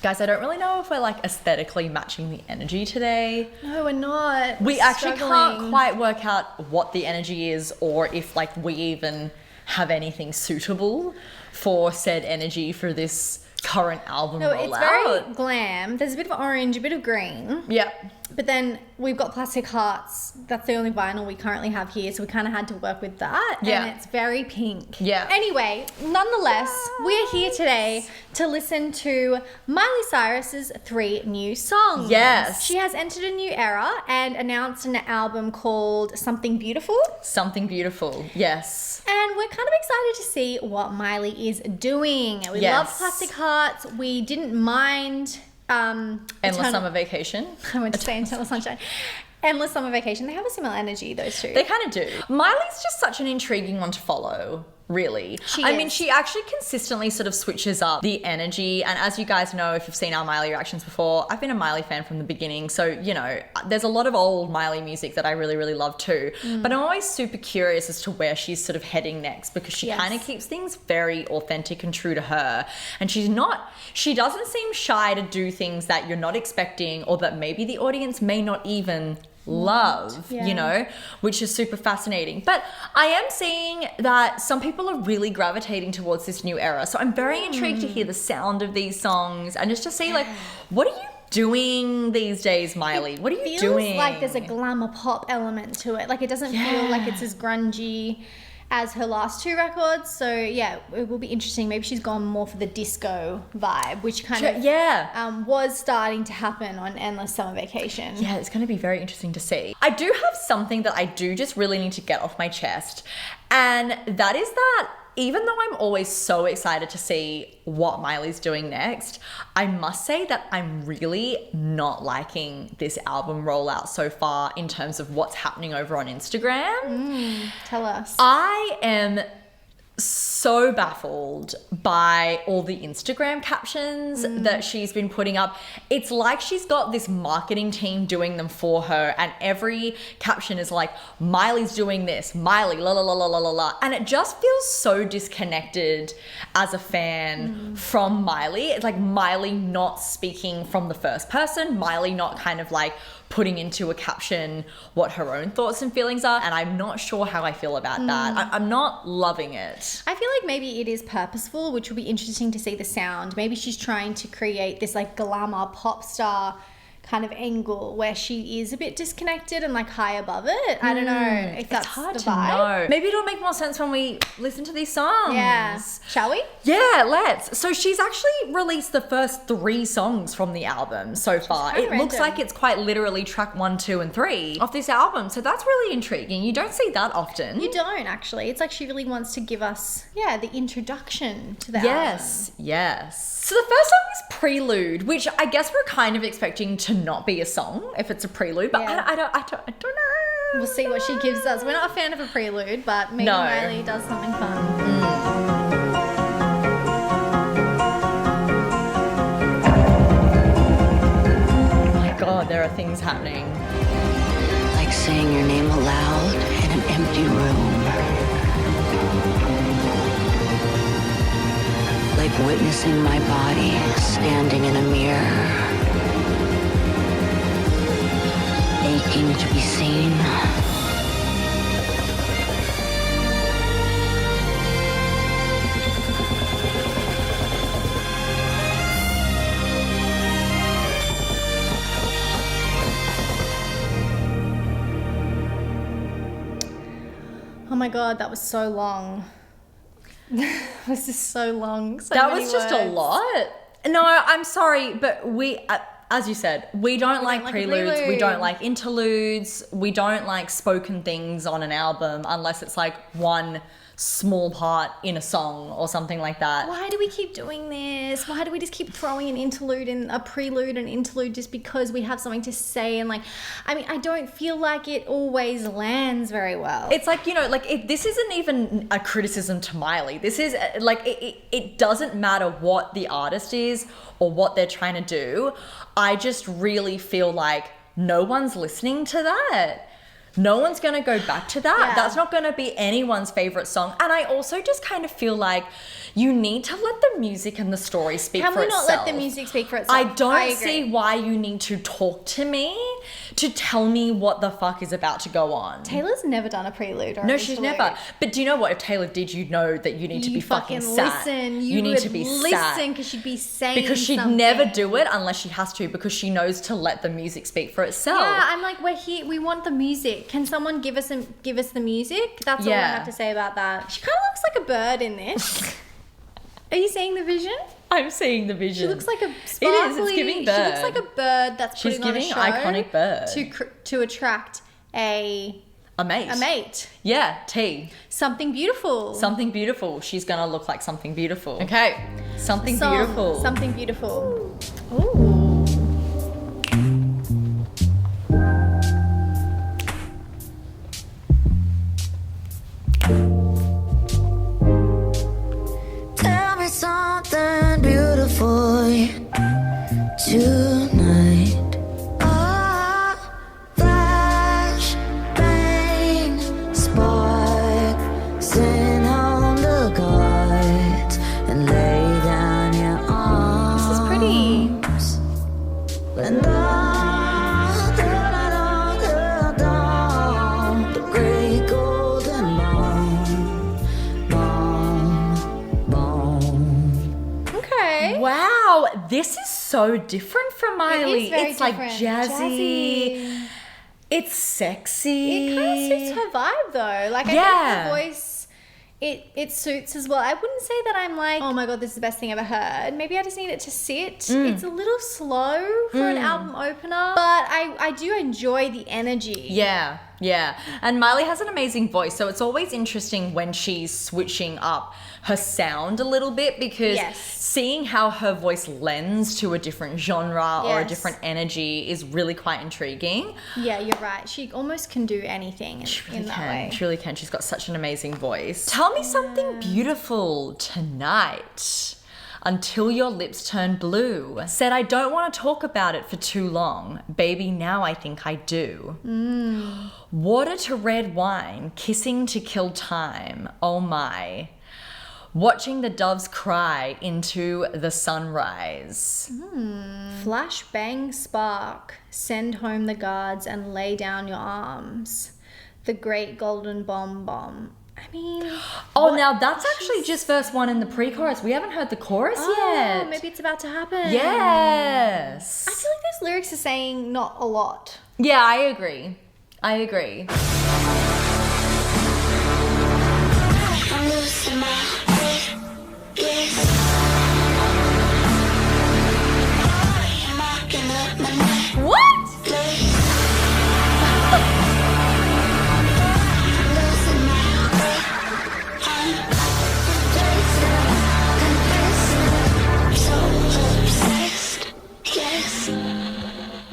Guys, I don't really know if we're like aesthetically matching the energy today. No, we're not. We We're actually struggling. can't quite work out what the energy is, or if like we even have anything suitable for said energy for this current album No, rollout. it's very glam. There's a bit of orange, a bit of green. Yep. But then we've got Plastic Hearts. That's the only vinyl we currently have here, so we kind of had to work with that. Yeah. And it's very pink. Yeah. Anyway, nonetheless, we're here today to listen to Miley Cyrus's 3 new songs. Yes. She has entered a new era and announced an album called Something Beautiful. Something Beautiful. Yes. And we're kind of excited to see what Miley is doing. We Yes. love Plastic Hearts. We didn't mind... Endless Summer Vacation. I went to say Eternal Sunshine. Endless Summer Vacation. They have a similar energy, those two. They kind of do. Miley's just such an intriguing one to follow, really. She mean, is. she actually consistently sort of switches up the energy. And as you guys know, if you've seen our Miley reactions before, I've been a Miley fan from the beginning. So, you know, there's a lot of old Miley music that I really, really love too. But I'm always super curious as to where she's sort of heading next, because she Yes. kind of keeps things very authentic and true to her. And she doesn't seem shy to do things that you're not expecting, or that maybe the audience may not even love, Yeah. you know, which is super fascinating. But I am seeing that some people are really gravitating towards this new era. So I'm very intrigued to hear the sound of these songs and just to see, like, what are you doing these days, Miley? What are you doing? Feels like there's a glamour pop element to it. Like, it doesn't feel like it's as grungy as her last 2 records. So yeah, it will be interesting. Maybe she's gone more for the disco vibe, which kind of was starting to happen on Endless Summer Vacation. Yeah, it's going to be very interesting to see. I do have something that I do just really need to get off my chest. And that is that even though I'm always so excited to see what Miley's doing next, I must say that I'm really not liking this album rollout so far in terms of what's happening over on Instagram. Tell us. I am so baffled by all the Instagram captions that she's been putting up. It's like she's got this marketing team doing them for her, and every caption is like, Miley's doing this, Miley, la la la la la la la. And it just feels so disconnected as a fan from Miley. It's like Miley not speaking from the first person, Miley not kind of like putting into a caption what her own thoughts and feelings are, and I'm not sure how I feel about that. I'm not loving it. I feel like maybe it is purposeful, which will be interesting to see the sound. Maybe she's trying to create this like glamour pop star kind of angle where she is a bit disconnected and like high above it. I don't know if that's It's hard the to vibe. know. Maybe it'll make more sense when we listen to these songs. Yeah. Shall we? Yeah, let's. So she's actually released the first 3 songs from the album so far. kinda It looks random. like it's quite literally track 1, 2, and 3 of this album. So that's really intriguing. You don't see that often. You don't actually. It's like she really wants to give us, the introduction to the Yes, yes. So the first song is Prelude, which I guess we're kind of expecting to not be a song if it's a prelude, but Yeah. I don't know. We'll see what she gives us. We're not a fan of a prelude, but maybe No. Miley does something fun. Oh my God, there are things happening. Like saying your name aloud in an empty room. Like witnessing my body standing in a mirror. Aching to be seen. Oh my God, that was so long. That was just so long. That was just a lot. No, I'm sorry, but we, as you said, we don't like like a preludes. We prelude. don't like interludes. We don't like spoken things on an album unless it's like one small part in a song or something like that. Why do we keep doing this? Why do we just keep throwing an interlude and a prelude and interlude just because we have something to say? And I don't feel like it always lands very well. It's like, this isn't even a criticism to Miley. This is like, it doesn't matter what the artist is or what they're trying to do. I just really feel like no one's listening to that. No one's going to go back to that. Yeah. That's not going to be anyone's favorite song. And I also just kind of feel like you need to let the music and the story speak for itself. Can we not let the music speak for itself? I don't see why you need to talk to me to tell me what the fuck is about to go on. Taylor's never done a prelude or No, she's never. But do you know what? If Taylor did, you'd know that you need to be fucking sad. You need would to be listen because she'd be saying because she'd something. never do it unless she has to, because she knows to let the music speak for itself. Yeah, I'm like, we're here. We want the music. Can someone give us the music? That's all I have to say about that. She kind of looks like a bird in this. Are you seeing the vision? I'm seeing the vision. She looks like a sparkly. It is. It's giving bird. She looks like a bird that's putting on a show. She's giving iconic bird to attract a mate. A mate. Yeah, T. Something beautiful. Something beautiful. She's gonna look like something beautiful. Okay. Something beautiful. Something beautiful. Ooh. Tell me something beautiful tonight. Flash, bang, spark, send home the guards and lay down your arms. This is pretty. And the great golden bone. Okay. Wow, this is so different from Miley. It is very it's like different. jazzy. It's sexy. It kind of suits her vibe though. Like I think her voice, it suits as well. I wouldn't say that I'm like, oh my god, this is the best thing I've ever heard. Maybe I just need it to sit. It's a little slow for an album opener, but I do enjoy the energy. Yeah, yeah. And Miley has an amazing voice, so it's always interesting when she's switching up her sound a little bit, because seeing how her voice lends to a different genre or a different energy is really quite intriguing. Yeah, you're right. She almost can do anything in that way. She really can. She's got such an amazing voice. Tell me something beautiful tonight. Until your lips turn blue. Said I don't want to talk about it for too long. Baby, now I think I do. Water to red wine, kissing to kill time. Oh my. Watching the doves cry into the sunrise. Flash, bang, spark. Send home the guards and lay down your arms. The great golden bomb. I mean... Oh, now that's actually just verse 1 in the pre-chorus. We haven't heard the chorus yet. Oh, maybe it's about to happen. Yes. I feel like those lyrics are saying not a lot. Yeah, I agree. I'm losing my way. Yes. I'm rocking up my neck. What? I'm losing my way. I'm so obsessed. Yes.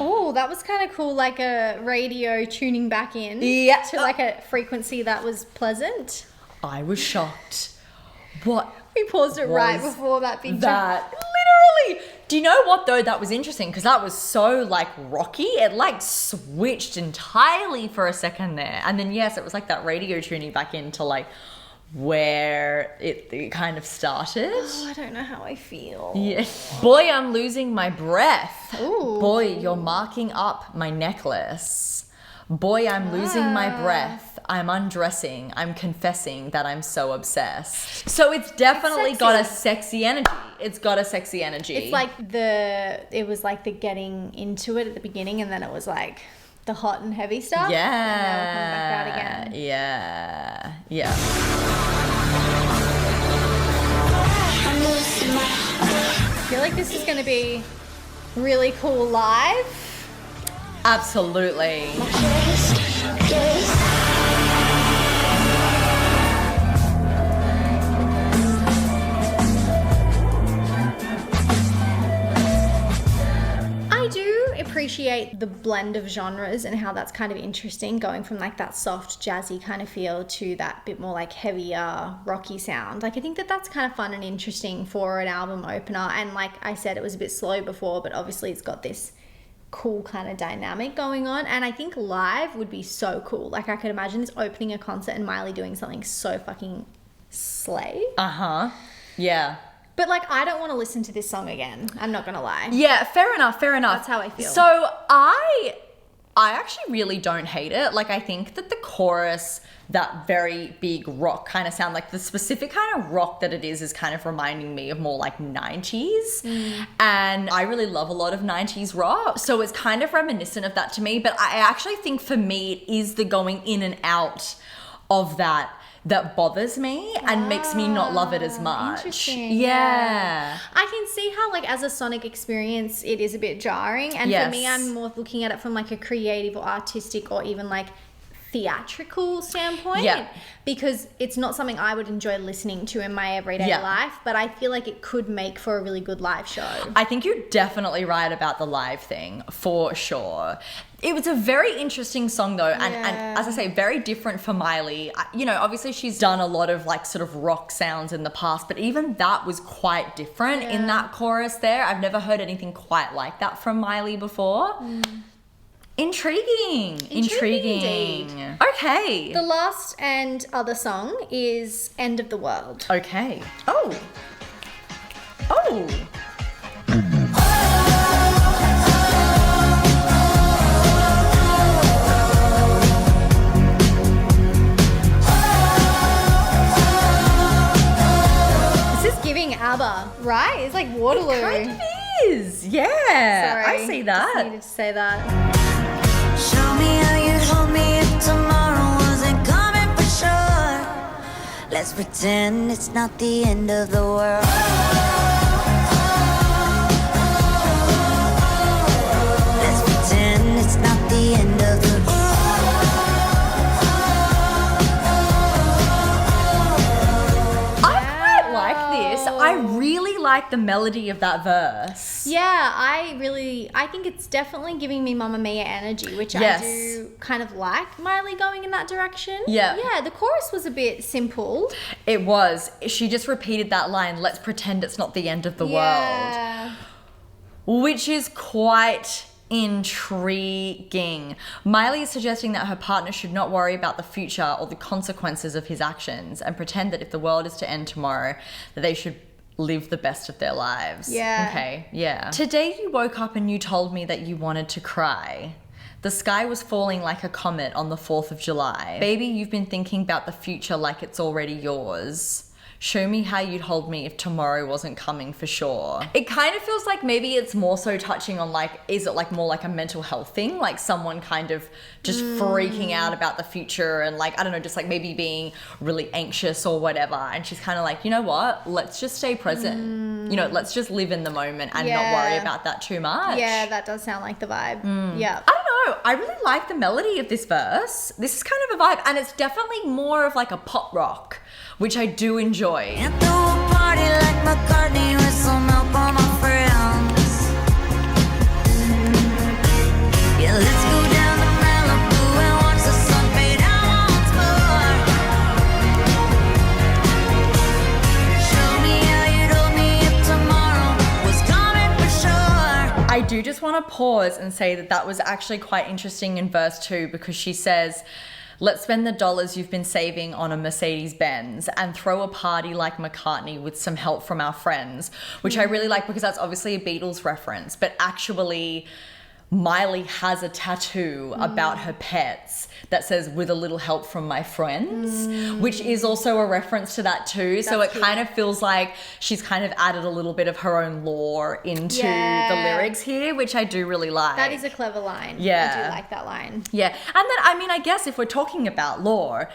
Oh, that was kind of cool, like a radio tuning back in to like a frequency that was pleasant. I was shocked. What? We paused it right before that big jump. Literally. Do you know what though? That was interesting because that was so like rocky. It like switched entirely for a second there. And then yes, it was like that radio tuning back into like where it kind of started. Oh, I don't know how I feel. Yeah. Boy, I'm losing my breath. Ooh. Boy, you're marking up my necklace. Boy, I'm losing my breath. I'm undressing. I'm confessing that I'm so obsessed. So it's definitely got a sexy energy. It's got a sexy energy. It's like it was like the getting into it at the beginning, and then it was like the hot and heavy stuff. Yeah. And now we're coming back out again. Yeah. I feel like this is going to be really cool live. Absolutely. I do appreciate the blend of genres and how that's kind of interesting, going from like that soft jazzy kind of feel to that bit more like heavier rocky sound. Like I think that that's kind of fun and interesting for an album opener. And like I said, it was a bit slow before, but obviously it's got this cool kind of dynamic going on. And I think live would be so cool. Like, I could imagine this opening a concert and Miley doing something so fucking slay. Yeah. But, like, I don't want to listen to this song again. I'm not going to lie. Yeah, fair enough. That's how I feel. So I actually really don't hate it. Like, I think that the chorus, that very big rock kind of sound, like the specific kind of rock that it is kind of reminding me of more like 90s. And I really love a lot of 90s rock. So it's kind of reminiscent of that to me. But I actually think for me, it is the going in and out of that bothers me and makes me not love it as much. Interesting. Yeah. I can see how, like, as a sonic experience, it is a bit jarring. And for me, I'm more looking at it from, like, a creative or artistic or even, like, theatrical standpoint. Yeah. Because it's not something I would enjoy listening to in my everyday life, but I feel like it could make for a really good live show. I think you're definitely right about the live thing, for sure. It was a very interesting song though, and as I say, very different for Miley. You know, obviously she's done a lot of like sort of rock sounds in the past, but even that was quite different in that chorus there. I've never heard anything quite like that from Miley before. Intriguing Indeed. Okay. The last and other song is End of the World. Okay. Oh. This is giving ABBA, right? It's like Waterloo. It kind of is. Yeah. Sorry, I see that. Just needed to say that. Show me how you'd hold me if tomorrow wasn't coming for sure. Let's pretend it's not the end of the world. Let's pretend it's not the end of the world. I quite like this. I really like the melody of that verse. Yeah, I think it's definitely giving me Mamma Mia energy, which I do kind of like Miley going in that direction. Yeah. Yeah, the chorus was a bit simple. It was. She just repeated that line, let's pretend it's not the end of the world. Which is quite intriguing. Miley is suggesting that her partner should not worry about the future or the consequences of his actions and pretend that if the world is to end tomorrow, that they should live the best of their lives. Yeah. Okay, yeah. Today you woke up and you told me that you wanted to cry. The sky was falling like a comet on the 4th of July. Baby, you've been thinking about the future like it's already yours. Show me how you'd hold me if tomorrow wasn't coming for sure. It kind of feels like maybe it's more so touching on like, is it like more like a mental health thing? Like someone kind of just freaking out about the future and like, I don't know, just like maybe being really anxious or whatever. And she's kind of like, you know what? Let's just stay present. You know, let's just live in the moment and not worry about that too much. Yeah, that does sound like the vibe. Yeah. I don't know. I really like the melody of this verse. This is kind of a vibe and it's definitely more of like a pop rock, which I do enjoy. And throw a party like McCartney with some help on my friends. Yeah, let's go down to Malibu and watch the sun fade out once more. Show me how you'd hold me if tomorrow was coming for sure. I do just want to pause and say that that was actually quite interesting in verse 2 because she says, let's spend the dollars you've been saving on a Mercedes-Benz and throw a party like McCartney with some help from our friends, which I really like because that's obviously a Beatles reference, but actually Miley has a tattoo about her pets that says with a little help from my friends, which is also a reference to that too. So it kind of feels like she's kind of added a little bit of her own lore into the lyrics here, which I do really like. That is a clever line. Yeah. I do like that line. Yeah. And then, I mean, I guess if we're talking about lore,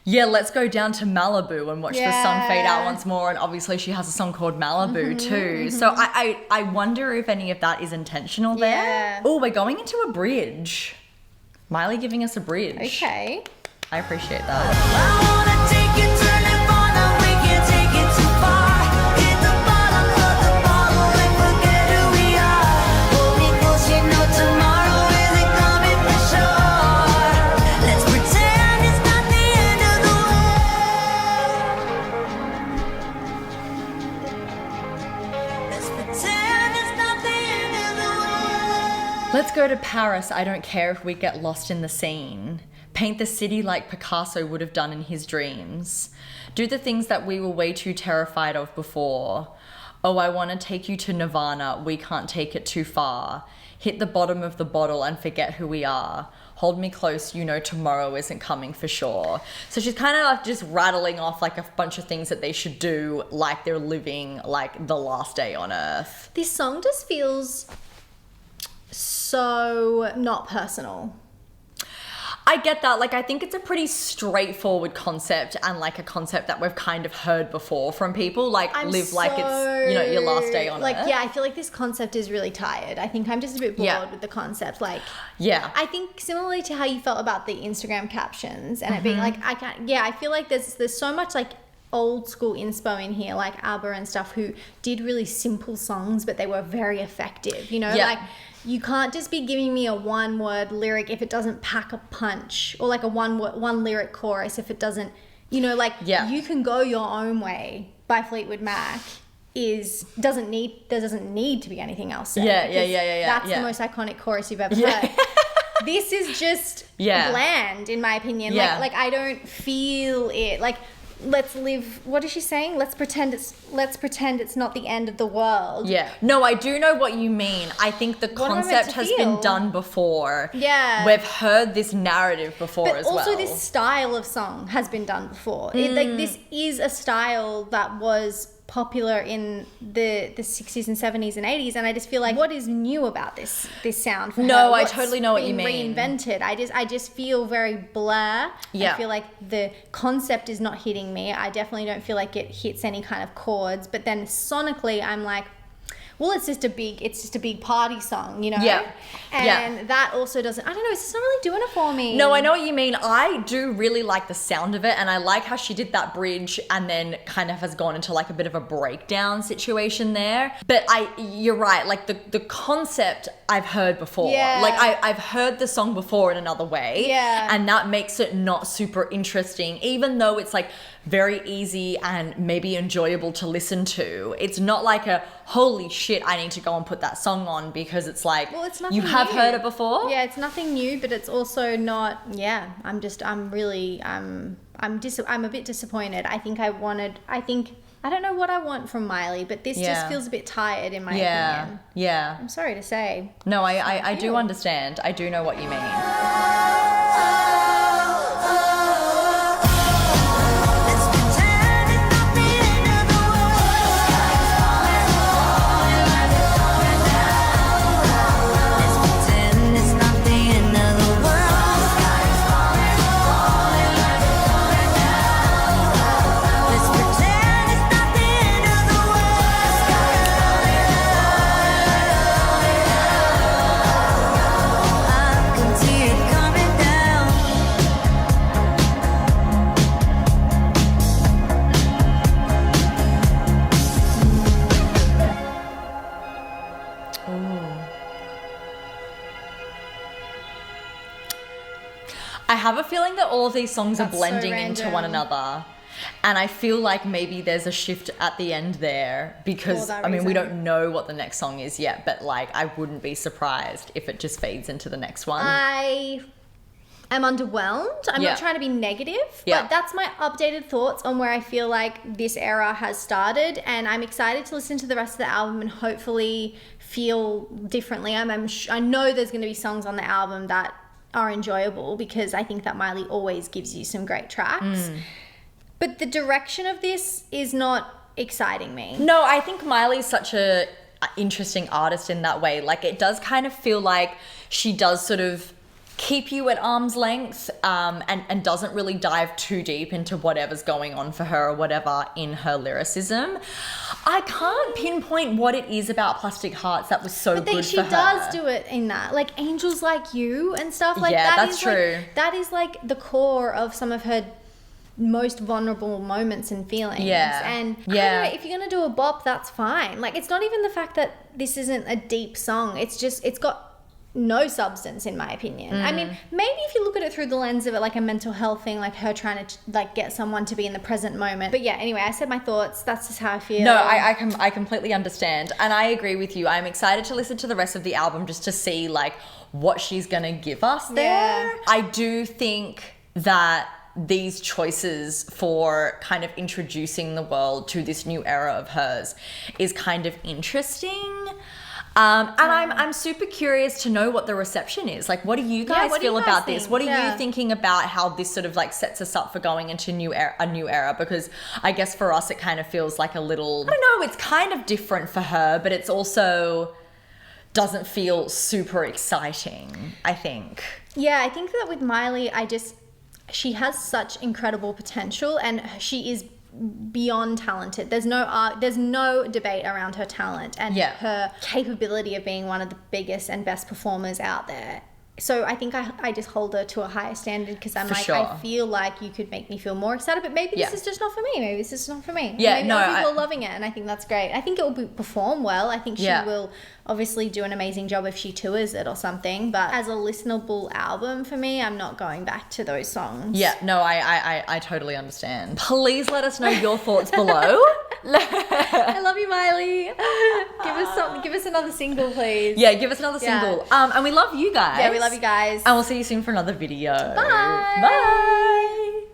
yeah, let's go down to Malibu and watch the sun fade out once more. And obviously she has a song called Malibu too. So I wonder if any of that is intentional there. Yeah. Oh, we're going into a bridge. Miley giving us a bridge. Okay. I appreciate that. I wanna take you, turn it for now, we can't take it too far. Hit the bottom of the bottle and forget who we are. Hold me close, you know tomorrow isn't coming for sure. Let's pretend it's not the end of the world. Let's pretend it's not the end of the world. Let's go to Paris. I don't care if we get lost in the scene. Paint the city like Picasso would have done in his dreams. Do the things that we were way too terrified of before. Oh, I want to take you to Nirvana. We can't take it too far. Hit the bottom of the bottle and forget who we are. Hold me close, you know tomorrow isn't coming for sure. So she's kind of like just rattling off like a bunch of things that they should do like they're living like the last day on earth. This song just feels so not personal. I get that. Like, I think it's a pretty straightforward concept and like a concept that we've kind of heard before from people. Like, live like it's, you know, your last day on earth. Yeah, I feel like this concept is really tired. I think I'm just a bit bored with the concept. Like, yeah. I think similarly to how you felt about the Instagram captions and it being like, I feel like there's so much like old school inspo in here, like ABBA and stuff, who did really simple songs, but they were very effective, you know? Like, you can't just be giving me a one-word lyric if it doesn't pack a punch, or like a one lyric chorus if it doesn't, you know, like You Can Go Your Own Way by Fleetwood Mac doesn't need to be anything else said. That's the most iconic chorus you've ever heard. This is just bland, in my opinion. Like I don't feel it. Like, let's live. What is she saying? Let's pretend it's not the end of the world. Yeah. No, I do know what you mean. I think the concept has been done before. Yeah. We've heard this narrative before as well. But also this style of song has been done before. Like, this is a style that was popular in the 60s and 70s and 80s, and I just feel like, what is new about this sound for her? I totally know what you mean. Reinvented. I just feel very blah. I feel like the concept is not hitting me. I definitely don't feel like it hits any kind of chords, but then sonically I'm like, well, it's just a big party song, you know? Yeah. And that also doesn't, I don't know, it's just not really doing it for me. No, I know what you mean. I do really like the sound of it, and I like how she did that bridge and then kind of has gone into like a bit of a breakdown situation there. But you're right, like the concept I've heard before. Yeah. Like I've heard the song before in another way. Yeah. And that makes it not super interesting, even though it's like very easy and maybe enjoyable to listen to. It's not like a, holy shit, I need to go and put that song on, because it's like, well, it's nothing you have new. heard it before. Yeah, it's nothing new, but it's also not, I'm a bit disappointed. I don't know what I want from Miley, but this just feels a bit tired in my opinion. Yeah. I'm sorry to say. No, I do understand. I do know what you mean. I have a feeling that all of these songs are blending into one another. And I feel like maybe there's a shift at the end there, because, I mean, we don't know what the next song is yet, but like, I wouldn't be surprised if it just fades into the next one. I am underwhelmed. I'm not trying to be negative, but that's my updated thoughts on where I feel like this era has started, and I'm excited to listen to the rest of the album and hopefully feel differently. I know there's going to be songs on the album that are enjoyable, because I think that Miley always gives you some great tracks. But the direction of this is not exciting me. No, I think Miley's such a interesting artist in that way. Like, it does kind of feel like she does sort of keep you at arm's length, and doesn't really dive too deep into whatever's going on for her or whatever in her lyricism. I can't pinpoint what it is about Plastic Hearts that was so good for her. But she does do it in that, like Angels Like You and stuff like that. Yeah, that's true. That is like the core of some of her most vulnerable moments and feelings. Yeah. And I don't know, if you're gonna do a bop, that's fine. Like, it's not even the fact that this isn't a deep song. It's just, it's got no substance, in my opinion. I mean, maybe if you look at it through the lens of it like a mental health thing, like her trying to like get someone to be in the present moment. But yeah, anyway, I said my thoughts. That's just how I feel. No, I completely understand, and I agree with you. I'm excited to listen to the rest of the album just to see like what she's gonna give us there. Yeah. I do think that these choices for kind of introducing the world to this new era of hers is kind of interesting. And I'm super curious to know what the reception is. Like, what do you guys feel about this? What are you thinking about how this sort of like sets us up for going into a new era? Because I guess for us, it kind of feels like a little, I don't know, it's kind of different for her, but it's also doesn't feel super exciting, I think. Yeah, I think that with Miley, she has such incredible potential, and she is beyond talented. There's no debate around her talent and her capability of being one of the biggest and best performers out there. So I think I just hold her to a higher standard because I'm I feel like you could make me feel more excited, but maybe this is just not for me. Maybe this is not for me. Yeah, maybe other people are loving it, and I think that's great. I think it will perform well. I think she will obviously do an amazing job if she tours it or something. But as a listenable album for me, I'm not going back to those songs. Yeah, no, I totally understand. Please let us know your thoughts below. I love you, Miley. Give us another single, please. Yeah, give us another single. And we love you guys. Yeah, we love you guys. And we'll see you soon for another video. Bye. Bye.